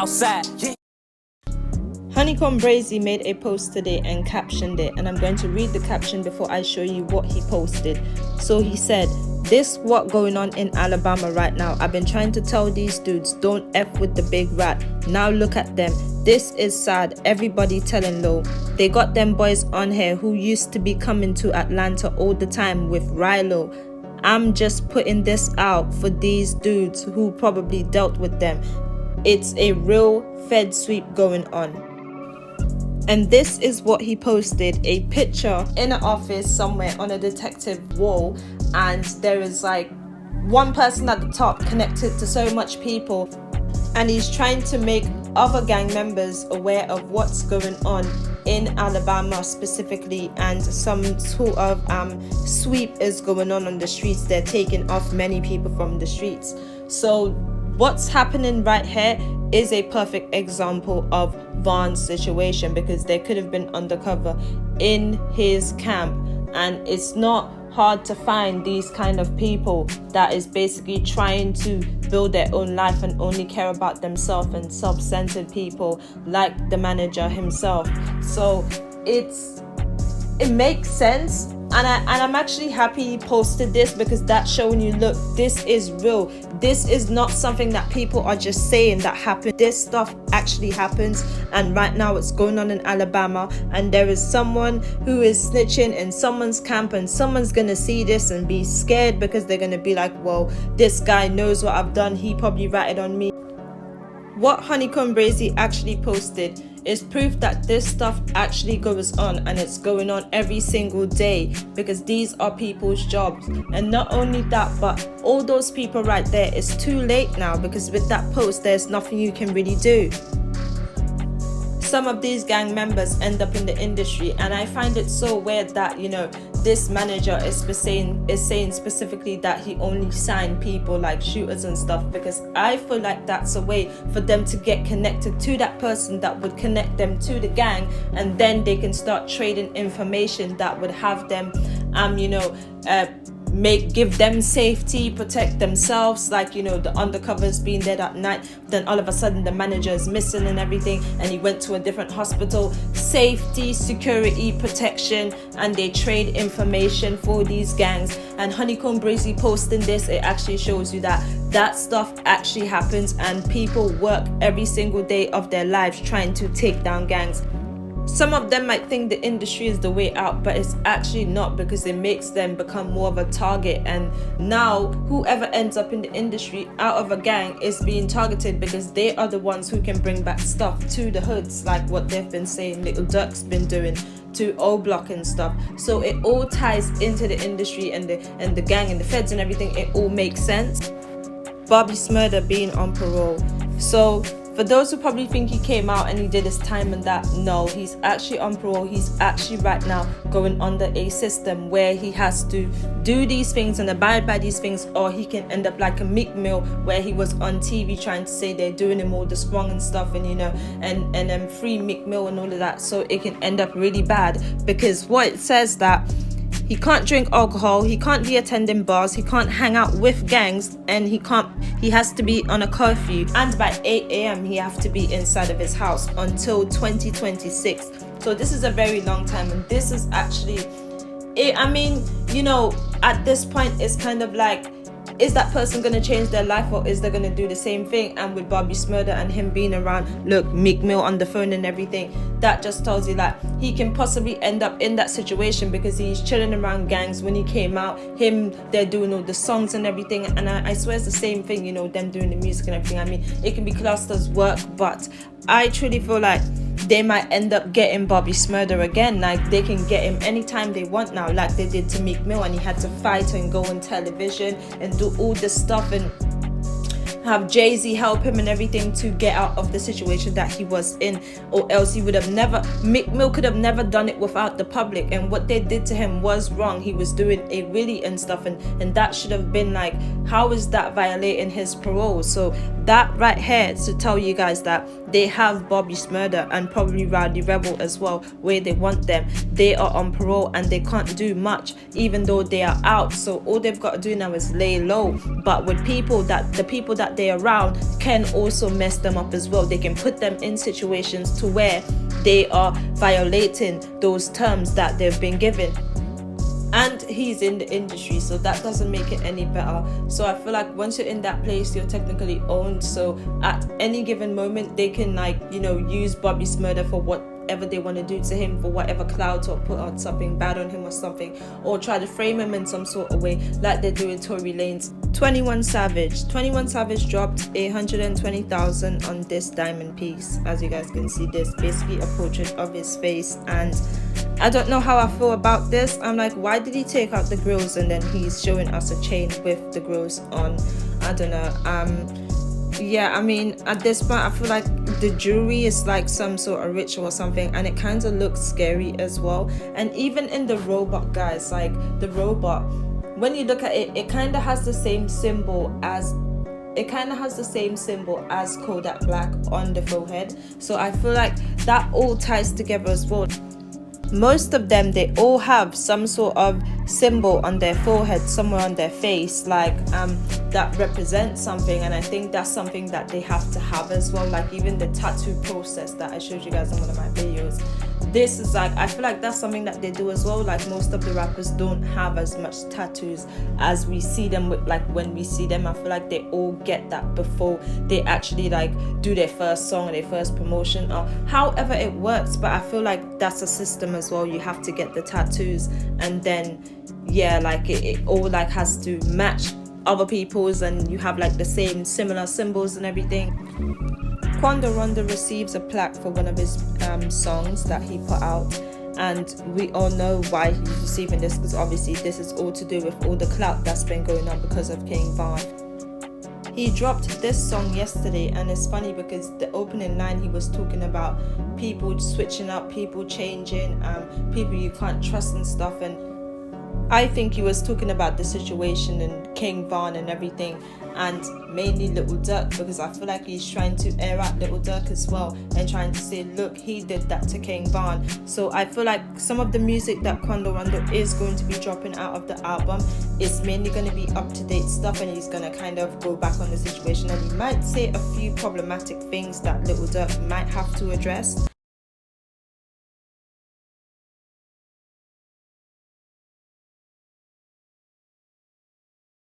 Southside. Yeah. HoneyKomb Brazy made a post today and captioned it, and I'm going to read the caption before I show you what he posted. So he said, "This what going on in Alabama right now. I've been trying to tell these dudes, don't F with the big rat. Now look at them. This is sad. Everybody telling low. They got them boys on here who used to be coming to Atlanta all the time with Rilo. I'm just putting this out for these dudes who probably dealt with them. It's a real Fed sweep going on." And this is what he posted, a picture in an office somewhere on a detective wall, and there is like one person at the top connected to so much people, and he's trying to make other gang members aware of what's going on in Alabama specifically, and some sort of sweep is going on the streets. They're taking off many people from the streets. So what's happening right here is a perfect example of Vaughn's situation, because they could have been undercover in his camp, and it's not hard to find these kind of people that is basically trying to build their own life and only care about themselves, and self-centered people like the manager himself. So it makes sense, and I'm actually happy he posted this, because that's showing you, look, this is real. This is not something that people are just saying that happened. This stuff actually happens, and right now it's going on in Alabama, and there is someone who is snitching in someone's camp, and someone's gonna see this and be scared, because they're gonna be like, well, this guy knows what I've done, he probably ratted on me. What HoneyKomb Brazy actually posted is proof that this stuff actually goes on, and it's going on every single day, because these are people's jobs. And not only that, but all those people right there, it's too late now, because with that post there's nothing you can really do. Some of these gang members end up in the industry, and I find it so weird that, you know, this manager is saying specifically that he only signed people like shooters and stuff, because I feel like that's a way for them to get connected to that person that would connect them to the gang, and then they can start trading information that would have them give them safety, protect themselves, like, you know, the undercovers being there that night, then all of a sudden the manager is missing and everything, and he went to a different hospital. Safety, security, protection, and they trade information for these gangs. And HoneyKomb Brazy posting this, it actually shows you that that stuff actually happens, and people work every single day of their lives trying to take down gangs. Some of them might think the industry is the way out, but it's actually not, because it makes them become more of a target. And now whoever ends up in the industry out of a gang is being targeted, because they are the ones who can bring back stuff to the hoods, like what they've been saying Little Durk's been doing to O Block and stuff. So it all ties into the industry and the gang and the feds and everything. It all makes sense. Bobby Smurder being on parole. So for those who probably think he came out and he did his time and that, no, he's actually on parole. He's actually right now going under a system where he has to do these things and abide by these things, or he can end up like a Meek Mill, where he was on TV trying to say they're doing him all this wrong and stuff, and you know, and free Meek Mill and all of that. So it can end up really bad, because what it says that he can't drink alcohol, he can't be attending bars, he can't hang out with gangs, and he has to be on a curfew, and by 8 a.m. he has to be inside of his house until 2026. So this is a very long time, and this is actually I mean, you know, at this point it's kind of like, is that person going to change their life, or is they going to do the same thing? And with Bobby Smurder and him being around, look, Meek Mill on the phone and everything, that just tells you that he can possibly end up in that situation, because he's chilling around gangs. When he came out, they're doing all the songs and everything, and I swear it's the same thing, you know, them doing the music and everything. I mean, it can be classed as work, but I truly feel like they might end up getting Bobby Smurder again. Like, they can get him anytime they want now, like they did to Meek Mill, and he had to fight and go on television and do all this stuff, and have Jay-Z help him and everything to get out of the situation that he was in, or else he would have never, Meek Mill could have never done it without the public. And what they did to him was wrong. He was doing a willy and stuff, and that should have been like, how is that violating his parole? So that right here to tell you guys that they have Bobby Smurder and probably Rowdy Rebel as well, where they want them. They are on parole and they can't do much even though they are out, so all they've got to do now is lay low. But with the people that they're around can also mess them up as well. They can put them in situations to where they are violating those terms that they've been given. And he's in the industry, so that doesn't make it any better. So I feel like once you're in that place, you're technically owned. So at any given moment, they can, like, you know, use Bobby Smurder for whatever they want to do to him, for whatever clout, or put out something bad on him or something, or try to frame him in some sort of way, like they're doing Tory Lanez. 21 Savage dropped 120,000 on this diamond piece. As you guys can see, this basically a portrait of his face, and I don't know how I feel about this. I'm like, why did he take out the grills and then he's showing us a chain with the grills on? I don't know. Yeah, I mean, at this point, I feel like the jewelry is like some sort of ritual or something, and it kind of looks scary as well. And even in the robot, guys, like the robot, when you look at it, it kind of has the same symbol as Kodak Black on the forehead. So I feel like that all ties together as well. Most of them, they all have some sort of symbol on their forehead, somewhere on their face, like that represents something. And I think that's something that they have to have as well. Like even the tattoo process that I showed you guys in one of my videos, this is like, I feel like that's something that they do as well. Like most of the rappers don't have as much tattoos as we see them with, like when we see them. I feel like they all get that before they actually like do their first song or their first promotion, or however it works. But I feel like that's a system as well. You have to get the tattoos, and then yeah, like it all like has to match other people's, and you have like the same similar symbols and everything. Quando Rondo receives a plaque for one of his songs that he put out, and we all know why he's receiving this, because obviously this is all to do with all the clout that's been going on because of King Von. He dropped this song yesterday, and it's funny because the opening line, he was talking about people switching up, people changing, people you can't trust and stuff. And I think he was talking about the situation and King Von and everything, and mainly Little Durk, because I feel like he's trying to air out Little Durk as well and trying to say, look, he did that to King Von. So I feel like some of the music that Quando Rondo is going to be dropping out of the album is mainly going to be up-to-date stuff, and he's going to kind of go back on the situation, and he might say a few problematic things that Little Durk might have to address.